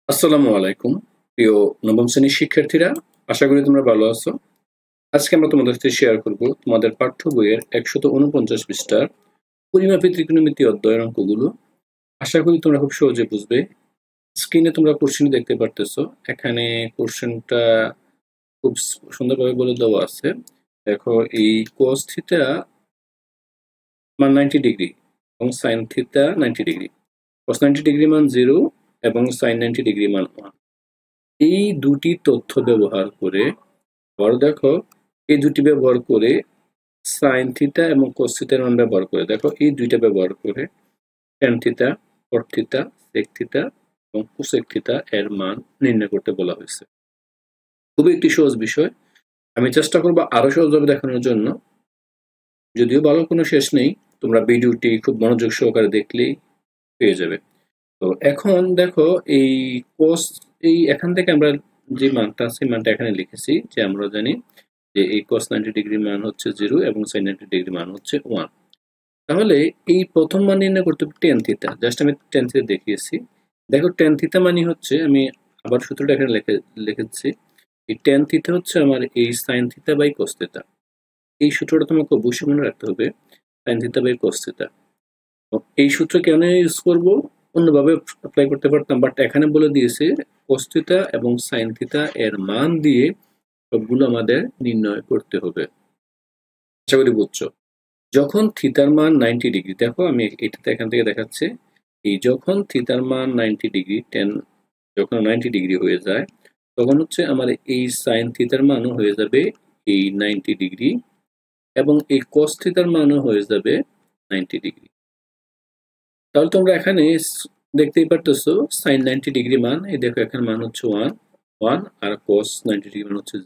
আসসালামু আলাইকুম প্রিয় নবম শ্রেণীর শিক্ষার্থীরা, আশা করি তোমরা ভালো আছো। আজকে আমরা তোমাদের সাথে শেয়ার করব তোমাদের পাঠ্য বইয়ের 149 পৃষ্ঠার পরিমাপের ত্রিকোণমিতি অধ্যায়ের অঙ্কগুলো। আশা করি তোমরা খুব সহজে বুঝবে। স্ক্রিনে তোমরা কোশ্চেন দেখতে পারতেছো। এখানে কোশ্চেনটা খুব সুন্দরভাবে বলে দেওয়া আছে। দেখো, এই cos থিটা মান 90 ডিগ্রি এবং sin theta 90 degree. cos 90 degree মান 0 এবং sin 90 ডিগ্রি মান 1। এই দুটি তথ্য ব্যবহার করে, আবার দেখো, এই দুটি ব্যবহার করে সাইন থিটা এবং কোস থিটার মান ব্যবহার করে, দেখো এই দুইটা ব্যবহার করে tan theta, cot theta, sec theta এবং কোসেক থিটা এর মান নির্ণয় করতে বলা হয়েছে। খুবই একটি সহজ বিষয়। আমি চেষ্টা করবো আরো সহজভাবে দেখানোর জন্য। যদিও ভালো কোনো শেষ নেই, তোমরা ভিডিওটি খুব মনোযোগ সহকারে দেখলেই পেয়ে যাবে। তো এখন দেখো, এই কোস, এই এখান থেকে আমরা যে মানটা আছে মানটা এখানে লিখেছি, যে আমরা জানি যে এই cos 90 ডিগ্রি মান হচ্ছে 0 এবং sin 90 ডিগ্রি মান হচ্ছে 1। তাহলে এই প্রথম মান নির্ণয় করতে হবে tan থিটা। জাস্ট আমি tan থিটা দেখিয়েছি। দেখো tan থিটা মানে হচ্ছে, আমি আবার সূত্রটা এখানে লিখেছি, এই tan থিটা হচ্ছে আমার এই sin theta by cos theta. এই সূত্রটা তোমাকে অবশ্যই মনে রাখতে হবে, sin theta by cos theta. এই সূত্র কেন ইউজ করব, অন্যভাবে অ্যাপ্লাই করতে পারতাম, বাট এখানে বলে দিয়েছে cos থিটা এবং sin থিটা এর মান দিয়ে সবগুলো আমাদের নির্ণয় করতে হবে। আশা করি বুঝছো। যখন থিটার মান 90 ডিগ্রি, দেখো আমি এটাতে এখান থেকে দেখাচ্ছি, এই যখন থিটার মান 90 ডিগ্রি, যখন 90 ডিগ্রি হয়ে যায়, তখন হচ্ছে আমার এই সাইন থিটার মানও হয়ে যাবে এই 90 ডিগ্রি এবং এই কস থিটার মানও হয়ে যাবে 90 ডিগ্রি। তাহলে তোমরা এখানে দেখতেই পারতেছো সাইন 90 ডিগ্রি মান, এই দেখো এখানে মান হচ্ছে 1 আর কস 90 ডিগ্রি মান হচ্ছে।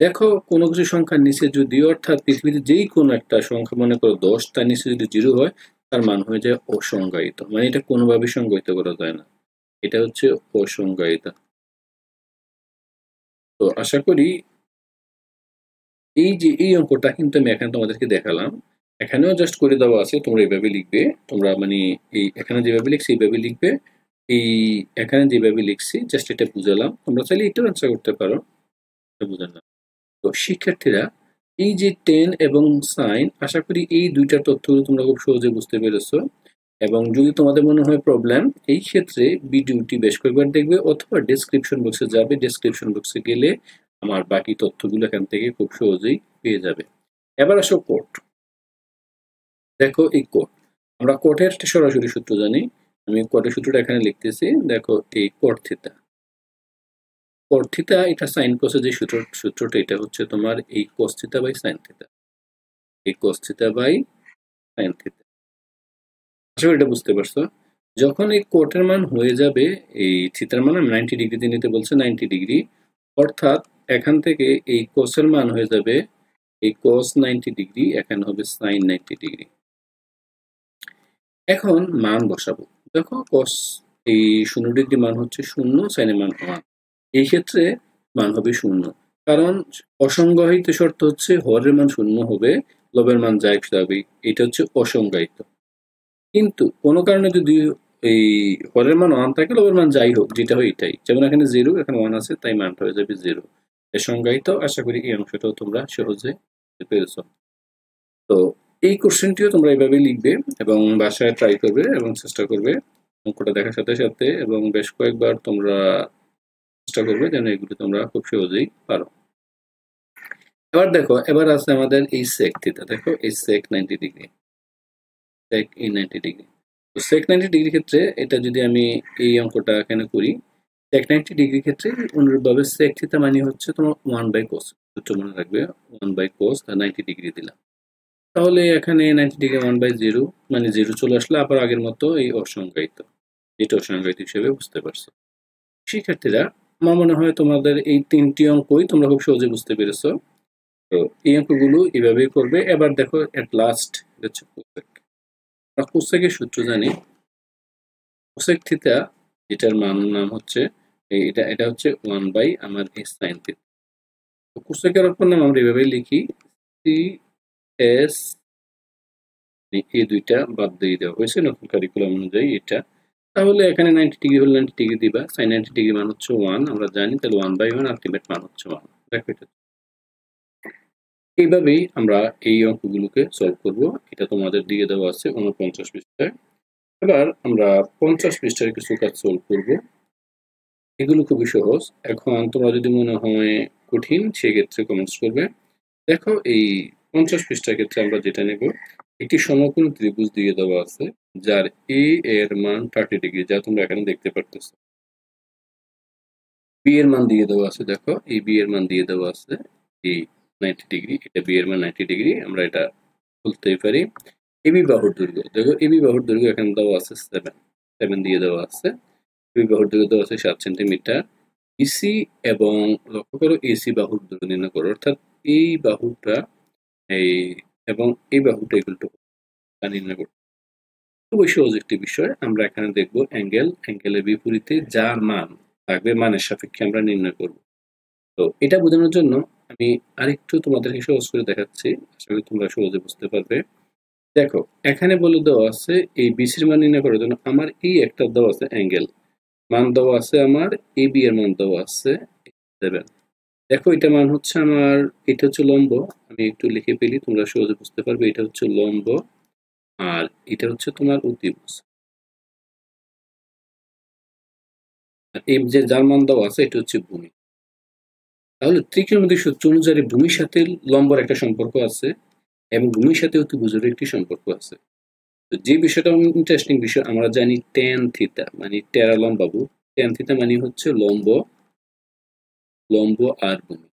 দেখো, কোনো কিছু সংখ্যার নিচে যদি, অর্থাৎ পৃথিবীতে যেই কোনো একটা সংখ্যা, মনে করো 10, তার নিচে যদি 0 হয়, তার মান হয়ে যায় অসংজ্ঞায়িত, মানে এটা কোনোভাবে সংজ্ঞায়িত করা যায় না, এটা হচ্ছে অসংজ্ঞায়িত। তো আশা করি এই যে এই অঙ্কটা কিন্তু আমি এখানে তোমাদেরকে দেখালাম, এখানেও জাস্ট করে দেওয়া আছে, তোমরা এইভাবে লিখবে। তোমরা মানে এই এখানে যেভাবে লিখছি এইভাবে লিখবে, এই এখানে যেভাবে লিখছি জাস্ট এটা বুঝালাম। তোমরা চাইলে এটাও আনসার করতে পারো, বুঝালাম। তো শিক্ষার্থীরা, এই যে টেন এবং সাইন, আশা করি এই দুইটা তথ্যগুলো তোমরা খুব সহজে বুঝতে পেরেছো। এবং যদি তোমাদের মনে হয় প্রবলেম, এই ক্ষেত্রে ভিডিওটি বেশ কয়েকবার দেখবে অথবা ডেসক্রিপশন বক্সে যাবে। ডেসক্রিপশন বক্সে গেলে আমার বাকি তথ্যগুলো এখান থেকে খুব সহজেই পেয়ে যাবে। এবার আসো কোট। দেখো এই কোট, আমরা কোটের সরাসরি সূত্র জানি। আমি কোটের সূত্রটা এখানে লিখতেছি। দেখো এই কোট থিটা, কোট থিটা এটা সাইন কোসের যে সূত্রটা, এটা হচ্ছে তোমার এই cos theta by sine theta, এই cos theta by sin theta. আশা করি এটা বুঝতে পারছো। যখন এই কোটের মান হয়ে যাবে, এই থিটার মান আমি 90 ডিগ্রিতে নিতে বলছে, 90 ডিগ্রি, অর্থাৎ এখান থেকে এই কোসের মান হয়ে যাবে এই cos 90 ডিগ্রি, এখানে হবে sin 90 ডিগ্রি। এখন মান বসাবো। দেখো cos এই 0 ডিগ্রি মান হচ্ছে 0, sin এর মান 1। এই ক্ষেত্রে মান হবে 0, কারণ অসংজ্ঞায়িত শর্ত হচ্ছে হরের মান 0 হবে, লবের মান যা হবে। এটা হচ্ছে অসংজ্ঞায়িত। কিন্তু কোনো কারণে যদি এই হরের মান 1 থাকে, লবের মান যাই হোক, যেটা হয় এটাই, যেমন এখানে 0, এখানে 1 আছে, তাই মানটা হয়ে যাবে 0। এর সংজ্ঞায়িত। আশা করি এই অংশটাও তোমরা সহজে বুঝতে পেরেছো। তো এই কোশ্চেনটিও তোমরা এইভাবে লিখবে এবং বাসায় ট্রাই করবে এবং চেষ্টা করবে অঙ্কটা দেখার সাথে সাথে, এবং বেশ কয়েকবার তোমরা চেষ্টা করবে যেন এগুলো তোমরা খুব সহজেই পারো। এবার দেখো, এবার আছে আমাদের এই সেক থিটা। দেখো এই সেক 90 ডিগ্রি, সেক এই 90 ডিগ্রি। তো সেক 90 ডিগ্রি ক্ষেত্রে এটা যদি আমি এই অঙ্কটা এখানে করি, সেক 90 ডিগ্রি ক্ষেত্রে অনুরূপভাবে সেক থিটা মানে হচ্ছে তোমার 1 বাই কোস। সূত্র মনে রাখবে, 1 বাই কোস 90 ডিগ্রি দিলাম। তাহলে এখানে 90 ডিগ্রি 1 বাই 0 মানে 0 চলে আসলে আবার আগের মতো এই অসংজ্ঞায়িত, যেটা অসংজ্ঞায়িত হিসেবে বুঝতে পারছো। শিক্ষার্থীরা, আমার মনে হয় তোমাদের এই 3টি অঙ্কই তোমরা খুব সহজে বুঝতে পেরেছো। তো এই অঙ্কগুলো এভাবেই করবে। এবার দেখো এট লাস্ট হচ্ছে কোসেক। আমরা কোসেকের সূত্র জানি, কোসেক থিটা, যেটার নাম হচ্ছে এটা হচ্ছে 1 বাই আমার এই সাইন থিটা। তো কোসেকের অপর নাম আমরা এভাবে লিখি, সি এস, এই দুইটা বাদ দিয়ে দেওয়া হয়েছে নতুন কারিকুলাম অনুযায়ী। এটা তাহলে এখানে 90 ডিগ্রি হলে 90 ডিগ্রি দিবা, sin 90 ডিগ্রি মান হচ্ছে 1, আমরা জানি, তাহলে 1/1 আলটিমেট মান হচ্ছে 1। দেখো এটা এইভাবেই আমরা এই অঙ্কগুলোকে সলভ করব। এটা তোমাদের দিয়ে দেওয়া আছে 49 পৃষ্ঠায়। এবার আমরা 50 পৃষ্ঠার কিছু কাজ সলভ করব। এগুলো খুবই সহজ। এখন তোমরা যদি মনে হয় কঠিন সেক্ষেত্রে কমেন্টস করবে। দেখো এই 50 পৃষ্ঠার ক্ষেত্রে আমরা যেটা নেব, একটি সমকোণ ত্রিভুজ দিয়ে দেওয়া আছে যার এ এর মান 30 ডিগ্রি, যা তোমরা এখানে দেখতে পারতেছো। বি এর মান দিয়ে দেওয়া আছে, দেখো এই বি এর মান দিয়ে দেওয়া আছে এই 90 ডিগ্রি, এটা বি এর মান 90 ডিগ্রি, আমরা এটা বলতেই পারি। এবি বাহুর দৈর্ঘ্য, দেখো এবি বাহুর দৈর্ঘ্য এখানে দেওয়া আছে 7 দিয়ে দেওয়া আছে। এবি বাহুর দৈর্ঘ্য দেওয়া আছে 7 সেন্টিমিটার। বিসি এবং লক্ষ্য করো এসি বাহুর দৈর্ঘ্য নির্ণয় করো, অর্থাৎ এই বাহুটা এই এবং এই বাহুটা ইকুয়াল টু নির্ণয় করো। খুবই সহজ একটি বিষয়। আমরা এখানে দেখব অ্যাঙ্গেলের বিপরীতে যার মান থাকবে মানের সাপেক্ষে আমরা নির্ণয় করব। তো এটা বোঝানোর জন্য আমি আরেকটু তোমাদেরকে সহজ করে দেখাচ্ছি, আশা করি তোমরা সহজে বুঝতে পারবে। দেখো এখানে বলে দেওয়া আছে এই বিসির মান নির্ণয় করার জন্য আমার এই একটা দেওয়া আছে অ্যাঙ্গেল মান দেওয়া আছে, আমার এবি এর মান দেওয়া আছে 7। দেখো এটা মান হচ্ছে আমার, এটা হচ্ছে লম্ব, আমি একটু লিখে ফেলি তোমরা সহজে বুঝতে পারবে। এটা হচ্ছে লম্ব আর এটা হচ্ছে তোমার অতিভুজ। আর এই যে যার মান দেওয়া আছে এটা হচ্ছে ভূমি। তাহলে ত্রিকোণমিতিক সূত্র অনুযায়ী ভূমির সাথে লম্বর একটা সম্পর্ক আছে এবং ভূমির সাথে অতিভুজের একটি সম্পর্ক আছে। তো যে বিষয়টা ইন্টারেস্টিং বিষয়, আমরা জানি ট্যান থিটা মানে টেরা লম্বাবু, ট্যান থিটা মানে হচ্ছে লম্ব আর ভূমি।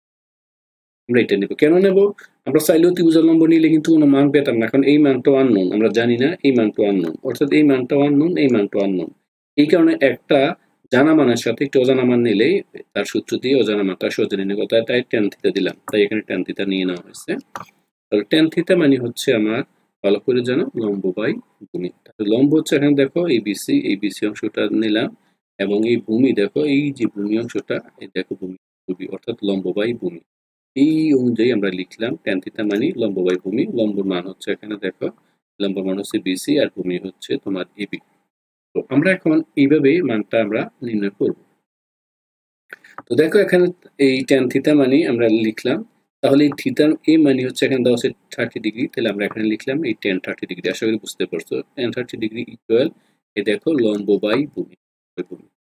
আমরা এটা নেব, কেন নেব? আমরা চাইলে অতিভুজের লম্ব নিলে কিন্তু কোনো মান পেতাম না, কারণ এই মানটাও আননোন, আমরা জানি না এই মানটাও আননোন, অর্থাৎ এই মানটাও আননোন, এই মানটাও আননোন। এই কারণে একটা জানা মানের সাথে একটু অজানা মান নিলেই তার সূত্র দিয়ে অজানা মানটা সহজে নির্ণয় করতে হয়। তাই ট্যান থিটা দিলাম, তাই এখানে ট্যান থিটা নিয়ে নেওয়া হয়েছে। তাহলে ট্যান থিটা মানে হচ্ছে আমার, ভালো করে জানো, লম্ব বাই ভূমি। তাহলে লম্ব হচ্ছে এখানে দেখো এই বিসি অংশটা নিলাম, এবং এই ভূমি দেখো এই যে ভূমি অংশটা, এই দেখো ভূমি অর্থাৎ লম্ব বাই ভূমি। এই অনুযায়ী আমরা লিখলাম ট্যান থিটা মানে লম্ব বাই ভূমি। লম্বর মান হচ্ছে এখানে দেখো, লম্বর মান হচ্ছে বিসি আর ভূমি হচ্ছে তোমার এবি। তো আমরা এখন এইভাবে মানটা আমরা নির্ণয় করব। তো দেখো এখানে এই ট্যান থিটা মানে আমরা লিখলাম, তাহলে এই থিটার এ মানে হচ্ছে এখানে দেওয়া আছে 30 ডিগ্রি, তাহলে আমরা এখানে লিখলাম এই ট্যান 30 ডিগ্রি। আশা করি বুঝতে পারছো, ট্যান 30 ডিগ্রি ইকুয়াল এই দেখো লম্ব বাই ভূমি।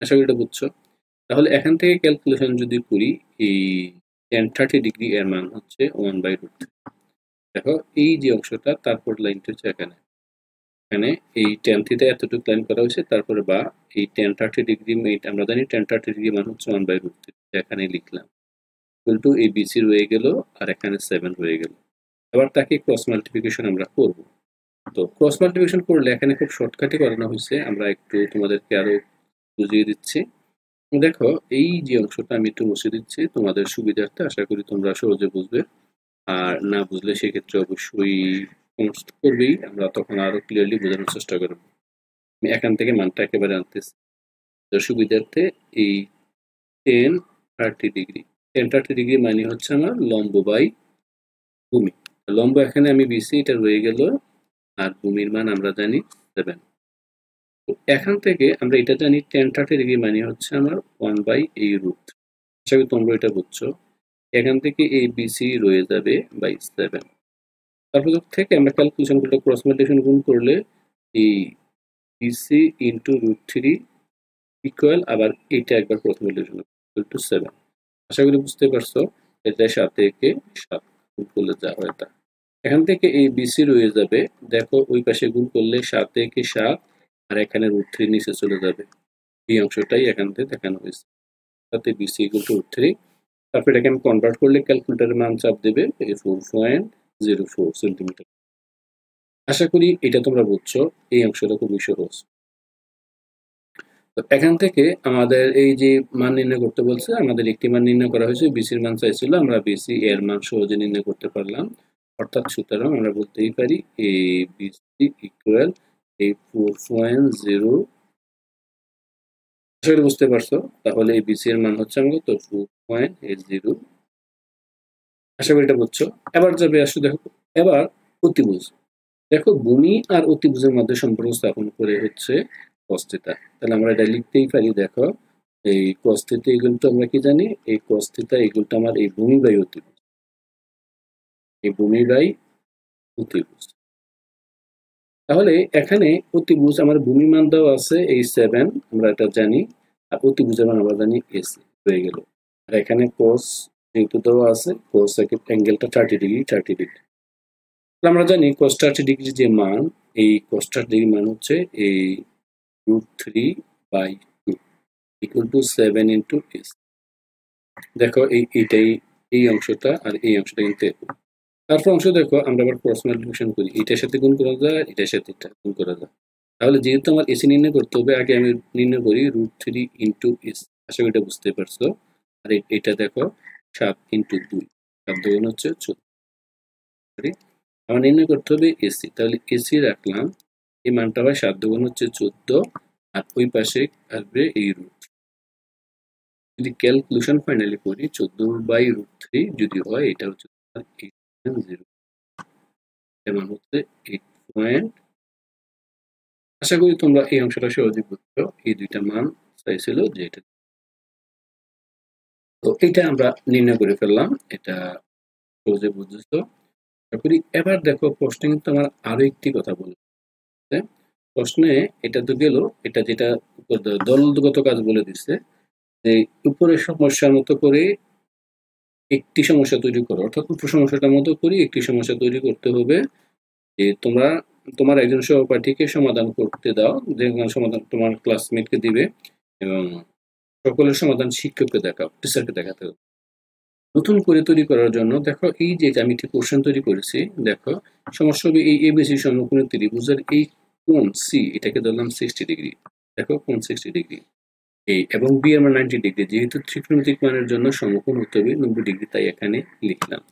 আশা করি এটা বুঝছো। তাহলে এখান থেকে ক্যালকুলেশন যদি করি, এই ট্যান 30 ডিগ্রি এর মান হচ্ছে 1/√3। দেখো এই যে অংশটা, তারপর লাইনটা হচ্ছে এখানে, এখানে এই ট্যান থিটা এতটুকু লাইন করা হয়েছে, তারপরে বা এই ট্যান 30 ডিগ্রি আমরা জানি ট্যান 30 ডিগ্রি মান হচ্ছে 1/√3, এখানে লিখলাম ইকুয়াল টু এই বিসি রয়ে গেল আর এখানে 7 রয়ে গেল। এবার তাকে ক্রস মাল্টিপ্লিকেশন আমরা করব। তো ক্রস মাল্টিপ্লিকেশন করলে এখানে খুব শর্টকাটে করানো হয়েছে, আমরা একটু তোমাদেরকে আরো বুঝিয়ে দিচ্ছি। দেখো এই যে অংশটা আমি একটু মুছে দিচ্ছি তোমাদের সুবিধার্থে, আশা করি তোমরা সহজে বুঝবে। আর না বুঝলে সেক্ষেত্রে অবশ্যই কমেন্টস করবেই, আমরা তখন আরো ক্লিয়ারলি বোঝানোর চেষ্টা করব। আমি এখান থেকে মানটা একেবারে আনতেছি সুবিধার্থে। এই 10 30 ডিগ্রি মানে হচ্ছে আমার লম্ব বাই ভূমি। লম্ব এখানে আমি বিসি, এটা রয়ে গেল, আর ভূমির মান আমরা জানি 7। তো এখান থেকে আমরা এটা জানি 10 30 ডিগ্রি মানে হচ্ছে আমার 1/√3। আশা করি তোমরা এটা বুঝছো। এখান থেকে এই বিসি রয়ে যাবে বাই 7। তারপর থেকে আমরা ক্যালকুলেশন করলে ক্রস মাল্টিপ্লিকেশন গুণ করলে এই বিসি ইন্টু √3 ইকুয়াল, আবার এটা একবার ক্রস মাল্টিপ্লিকেশন ইকুয়াল টু 7। আশা করি বুঝতে পারছো। এটা 7 থেকে 7 গুণ করলে যা হয় তা। এখান থেকে এই বিসি রয়ে যাবে, দেখো ওই পাশে গুণ করলে 7 থেকে 7, আর এখানে √3 নিচে চলে যাবে। এই অংশটাই এখান থেকে দেখানো হয়েছে, তাতে বিসি ইকুয়াল টু √3। তারপর এটাকে আমি কনভার্ট করলে ক্যালকুলেটরের মান চাপ দেবে 4.04 সেন্টিমিটার। আশা করি এটা তোমরা বুঝছো, এই অংশটা খুবই সহজ। তো এখান থেকে আমাদের এই যে মান নির্ণয় করতে বলছে, আমাদের একটি মান নির্ণয় করা হয়েছে, বিসির মান চাইছিল, আমরা বিসি এর মান সহজে নির্ণয় করতে পারলাম। অর্থাৎ সুতরাং আমরা বলতেই পারি এ বিসি ইকুয়াল এই 4.0। আশা করি বুঝতে পারছো। তাহলে এই বিসি এর মান হচ্ছে আমাকে তো 4.0। আশা করি এটা বুঝছো। এবার যাবে আসলে দেখো, এবার অতিভুজ। দেখো ভূমি আর অতিভুজের মধ্যে সম্পর্ক স্থাপন করে হচ্ছে cos থিটা। তাহলে আমরা এটা লিখতেই পারি, দেখো এই cos থিটা ইকুয়াল টু আমরা কি জানি, এই cos থিটা ইকুয়াল টু আমার এই ভূমি বাই অতিভুজ, এই ভূমি বাই অতিভুজ। তাহলে এখানে অতিভুজ আমার ভূমি মান দেওয়া আছে এই 7, আমরা এটা জানি, আর অতিভুজের মান আমরা জানি এসি হয়ে গেল। আর এখানে cos যেহেতু দেওয়া আছে, cos অ্যাঙ্গেলটা 30 ডিগ্রি 30 ডিগ্রি। আমরা জানি cos 30 ডিগ্রি যে মান, এই cos 30 ডিগ্রি মান হচ্ছে এই √3/2 ইকুয়াল টু 7 ইন্টু এস। দেখো এইটাই, এই অংশটা আর এই অংশটা কিন্তু একই। তারপর অংশ দেখো আমরা আবার ক্রস মাল্টিপ্লিকেশন করি, এটার সাথে গুণ করা যায়, এটার সাথে এটা গুণ করা যায়। তাহলে যেহেতু আমার এসি নির্ণয় করতে হবে, আগে আমি নির্ণয় করি √3 ইন্টু এস। আশা করি এটা বুঝতে পারছো। আর এটা দেখো 7 ইন্টু 2, 7 দুগুণ হচ্ছে 14। আমার নির্ণয় করতে হবে এসি, তাহলে এসি রাখলাম, এই মানটা হয় 7 দুগুণ হচ্ছে 14, আর ওই পাশে আসবে এই রুট। যদি ক্যালকুলেশন ফাইনালি করি 14/√3 যদি হয়, এটা হচ্ছে 8.0, এর মান হচ্ছে 8. আশা করি তোমরা এই অংশটা সহজে বুঝছো। এই দুইটা মান চাইছিল যে এটা, তো এটা আমরা নির্ণয় করে ফেললাম, এটা সহজে বুঝেছো আশা করি। এবার দেখো প্রশ্নে কিন্তু আমার আরো একটি কথা বলছে। প্রশ্নে এটা তো গেল, এটা যেটা দলগত কাজ বলে দিচ্ছে যে উপরের সমস্যার মতো করে একটি সমস্যা তৈরি করো, অর্থাৎ উপর সমস্যাটার মতো করে একটি সমস্যা তৈরি করতে হবে। যে তোমরা তোমার একজন সহপাঠীকে সমাধান করতে দাও, যে সমাধান তোমার ক্লাসমেটকে দিবে, এবং সকলের সমাধান শিক্ষককে দেখাও, টিচারকে দেখাতে হবে। নতুন করে তৈরি করার জন্য দেখো এই যে আমি একটি কোশ্চেন তৈরি করেছি, দেখো সমস্যা হবে এই এবিসি সমকোণী ত্রিভুজের এই কোণ সি, এটাকে ধরলাম 60 ডিগ্রি, দেখো কোণ 60 ডিগ্রি, এই এবং বি এর মান 90 ডিগ্রি। যেহেতু ত্রিকোণমিতিক মানের জন্য সমকোণ হতে হবে 90 ডিগ্রি, তাই এখানে লিখলাম।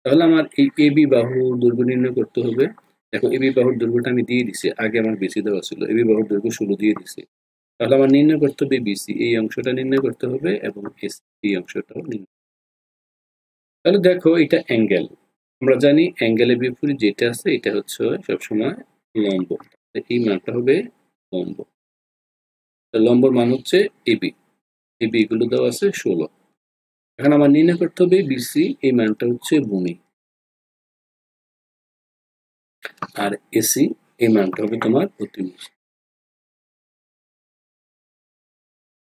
তাহলে আমার এই এবি বাহুর দৈর্ঘ্য নির্ণয় করতে হবে। দেখো এবি বাহুর দৈর্ঘ্যটা আমি দিয়ে দিছি, আগে আমার বেশি দেওয়া ছিল, এবি বাহুর দৈর্ঘ্য 16 দিয়ে দিছি। তাহলে আমার নির্ণয় করতে হবে বিসি, এই অংশটা নির্ণয় করতে হবে, এবং এস এই অংশটাও নির্ণয়। তাহলে দেখো এটা অ্যাঙ্গেল, আমরা জানি অ্যাঙ্গেলের বিপরীত যেটা আছে এটা হচ্ছে সবসময় লম্ব, এই মানটা হবে লম্ব। লম্বর মান হচ্ছে এবি, এবি এগুলো দেওয়া আছে 16। এখন আমার নির্ণয় করতে হবে বিসি, এই মানটা হচ্ছে ভূমি, আর এসি এই মানটা হবে তোমার অতিভুজ।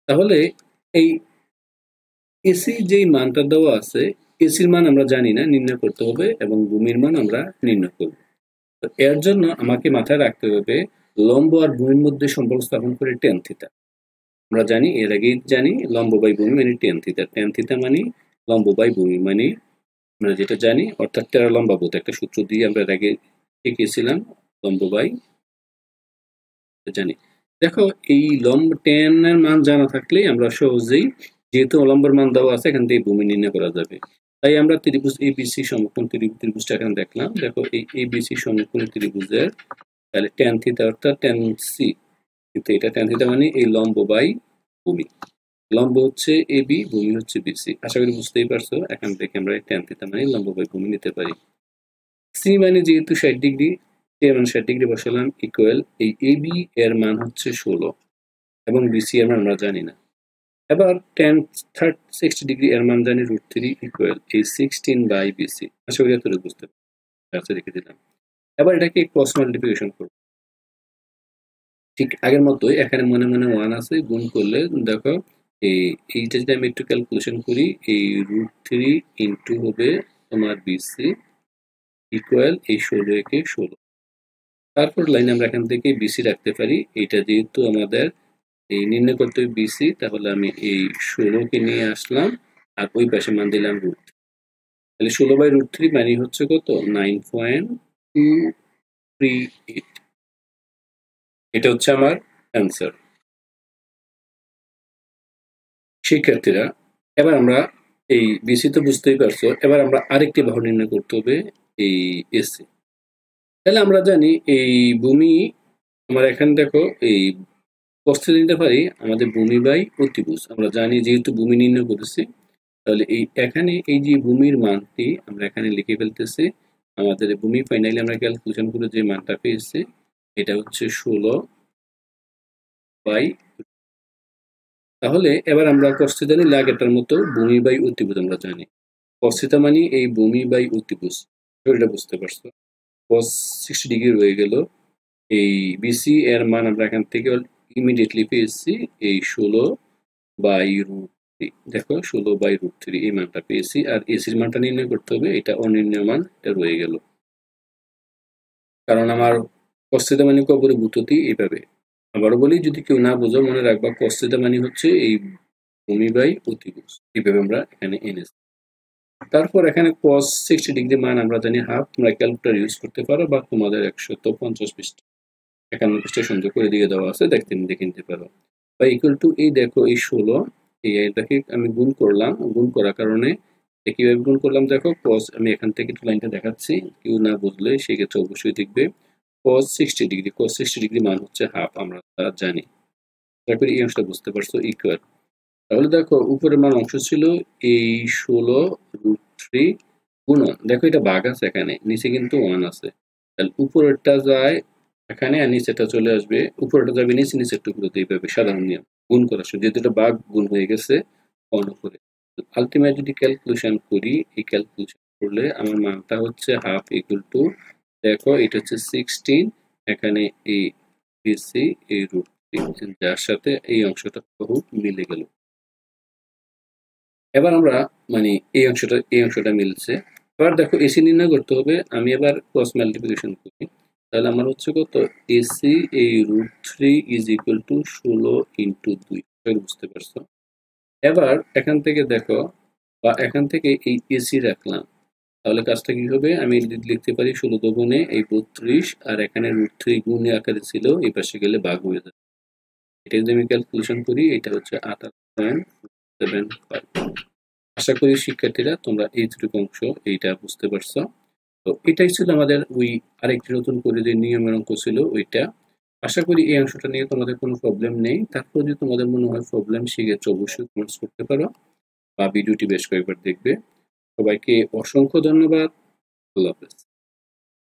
তাহলে এই এসি যেই মানটা দেওয়া আছে, এসির মান আমরা জানি না, নির্ণয় করতে হবে, এবং ভূমির মান আমরা নির্ণয় করব। তো এর জন্য আমাকে মাথায় রাখতে হবে লম্ব আর ভূমির মধ্যে সম্পর্ক স্থাপন করে টেন থিটা। আমরা জানি, এর আগেই জানি লম্ব বাই ভূমি মানে টেন থিটা, টেন থিটা মানে লম্ব বাই ভূমি মানে আমরা যেটা জানি, অর্থাৎ টেরা লম্বাবত একটা সূত্র দিয়ে আমরা এর আগে শিখিয়েছিলাম, লম্ব বাই জানি। দেখো এই লম্ব টেন এর মান জানা থাকলে আমরা সহজেই, যেহেতু লম্বের মান দেওয়া আছে, এখান থেকে ভূমি নির্ণয় করা যাবে। তাই আমরা ত্রিভুজ এবিসি সমকোণ ত্রিভুজটা এখানে দেখলাম। দেখো এই এবিসি সমকোণ ত্রিভুজের তাহলে টেন থিটা অর্থাৎ টেন সি, কিন্তু এটা টেন থিটা মানে এই লম্ব বাই ভূমি, লম্ব হচ্ছে এবি, ভূমি হচ্ছে বিসি। আশা করি বুঝতেই পারছো। এখান থেকে আমরা টেন থিটা মানে লম্ব বাই ভূমি নিতে পারি। সি মানে যেহেতু 60 ডিগ্রি, এর মান 60 ডিগ্রি বসালাম, ইকুয়াল এই এবি এর মান হচ্ছে 16, এবং বিসি এর মান আমরা জানি না। এবার টেন 60 ডিগ্রি এর মান জানি √3 ইকুয়াল এই 16/বিসি। আশা করি এতটুকু বুঝতে পারছো, রেখে দিলাম। এবার এটাকে ক্রস মাল্টিপ্লিকেশন করব, ঠিক আগের মতোই। এখানে মনে মনে 1 আছে, গুণ করলে দেখো এইটা যদি আমি একটু ক্যালকুলেশন করি, এই √3 ইন্টু হবে তোমার বিসি ইকুয়াল এই 16 একে 16। তারপর লাইনে আমরা এখান থেকে বিসি রাখতে পারি, এটা যেহেতু আমাদের এই নির্ণয় করতে হবে বিসি, তাহলে আমি এই 16কে নিয়ে আসলাম, আর ওই পাশে মান দিলাম √3। তাহলে 16/√3 মানে হচ্ছে কত, 9.238। এটা হচ্ছে আমার অ্যান্সার। শিক্ষার্থীরা, এবার আমরা এই বিসি তো বুঝতেই পারছো, এবার আমরা আরেকটি বাহু নির্ণয় করতে হবে, এই এসি। তাহলে আমরা জানি এই ভূমি, আমার এখানে দেখো এই প্রস্থে নিতে পারি আমাদের ভূমি বাই অতিভুজ। আমরা জানি যেহেতু ভূমি নির্ণয় করেছি, তাহলে এই এখানে এই যে ভূমির মানটি আমরা এখানে লিখে ফেলতেছি। আমাদের ভূমি ফাইনালি আমরা ক্যালকুলেশন করে যে মানটা পেয়েছি, এটা হচ্ছে 16 বাই। তাহলে এবার আমরা cos θ নিলে আগেরটার মতো ভূমি বাই অতিভুজ আমরা জানি। cos θ মানে এই ভূমি বাই অতিভুজ, এটা বুঝতে পারছো? cos 60 ডিগ্রি রয়ে গেল। এই বিসি এর মান আমরা এখান থেকে ইমিডিয়েটলি পেয়েছি এই 16 বাই রুট থ্রি। দেখো 16 বাই রুট থ্রি এই মানটা পেয়েছি, আর এসির মানটা নির্ণয় করতে হবে, এটা অনির্ণয় মান, এটা রয়ে গেল। কারণ আমার cos θ মানে অপরিবর্তিত এইভাবে। আবারও বলি, যদি কেউ না বোঝো মনে রাখবা cos θ মানে হচ্ছে এই ভূমি বাই অতিভুজ, এইভাবে আমরা এখানে এনেছি। তারপর এখানে cos 60 ডিগ্রি মান আমরা জানি হাফ, তোমরা ক্যালকুলেটর ইউজ করতে পারো বা তোমাদের 150 পৃষ্ঠা 51 পৃষ্ঠায় সুন্দর করে দিয়ে দেওয়া আছে, দেখে নিতে পারো। বা ইকুয়াল টু এই দেখো এই 16, এটাকে আমি গুণ করলাম, গুণ করার কারণে কিভাবে গুণ করলাম দেখো, cos আমি এখান থেকে একটু লাইনটা দেখাচ্ছি, কেউ না বুঝলে সেক্ষেত্রে অবশ্যই দেখবে। cos 60 ডিগ্রি, cos 60 ডিগ্রি মান হচ্ছে হাফ, আমরা তা জানি। তারপরে এই অংশটা বুঝতে পারছো, ইকুয়াল। তাহলে দেখো উপরের মান অংশ ছিল এই 16 রুট থ্রি গুণন, দেখো এটা ভাগ আছে এখানে, নিচে কিন্তু 1 আছে, তাহলে উপরেরটা যায় এখানে আর নিচেটা চলে আসবে, উপরেরটা যাবে নিচে, নিচে একটু ঘুরতে এইভাবে সাধারণ নিয়ম গুণ করার সময়, যেহেতু এটা ভাগ গুণ হয়ে গেছে 1 উপরে। আলটিমেট যদি ক্যালকুলেশন করি, এই ক্যালকুলেশন করলে আমার মানটা হচ্ছে হাফ ইকুয়াল টু, দেখো এটা হচ্ছে 16, এখানে এই বিসি এই রুট, যার সাথে এই অংশটা বহু মিলে গেল। এবার আমরা মানে এই অংশটা মিলছে। এবার দেখো এসি নির্ণয় করতে হবে, আমি এবার ক্রস মাল্টিপ্লিকেশন করি, তাহলে আমার হচ্ছে কত, এসি এই root three is equal to 16 into 2, বুঝতে পারছো? এবার এখান থেকে দেখো, বা এখান থেকে এই এসি রাখলাম, তাহলে কাজটা কি হবে, আমি লিখতে পারি 16 দুগুণে এই 32, আর এখানে রুট থ্রি গুণে আকারে ছিল, এই পাশে গেলে ভাগ হয়ে যাবে। এটা যদি আমি ক্যালকুলেশন করি, এটা হচ্ছে 28.75। আশা করি শিক্ষার্থীরা তোমরা এইটুকু অংশ এইটা বুঝতে পারছো। তো এটাই ছিল আমাদের ওই আরেকটি নতুন করে যে নিয়মের অঙ্ক ছিল ওইটা। আশা করি এই অংশটা নিয়ে তোমাদের কোনো প্রবলেম নেই। তারপর যদি তোমাদের মনে হয় প্রবলেম, সেক্ষেত্রে অবশ্যই কমেন্টস করতে পারো বা ভিডিওটি বেশ কয়েকবার দেখবে। সবাইকে অসংখ্য ধন্যবাদ। আল্লাহ হাফেজ।